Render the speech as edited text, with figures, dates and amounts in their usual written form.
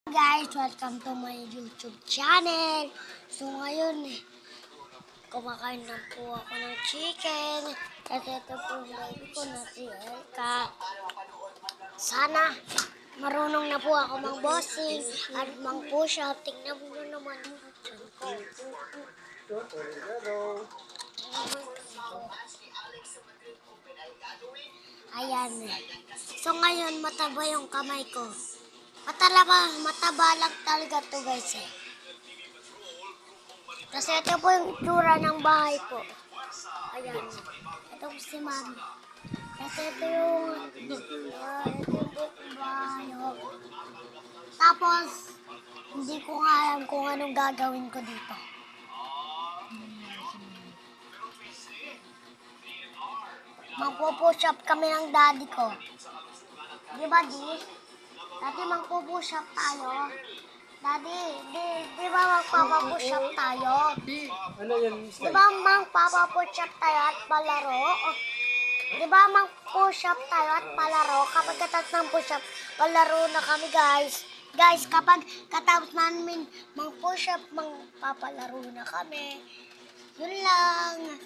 Guys, welcome to my YouTube channel. So ngayon, kumakain na po ako ng chicken. Kasi ito po yung baby ko na si Elka. Sana marunong na po ako mang-bossing at mang-push up. Tingnan mo naman yung chan ko. Ayan. So ngayon, mataba yung kamay ko. Mataba lang talaga to guys eh. Kasi ito po yung itsura ng bahay ko. Ayan. Ito po si Mami. Kasi ito yung bahay ko. Tapos, hindi ko nga alam kung anong gagawin ko dito. Magpo-push up kami ng daddy ko. Di ba, Di? Dati magpo-push up tayo. Daddy, di ba magpapapush up tayo? Ano yan? Di ba magpapapush up tayo at palaro? Di ba mag-push up tayo at palaro? Kapag katapos ng push up, palaro na kami guys. Guys, kapag katapos namin mag-push up, magpapalaro na kami. Yun lang.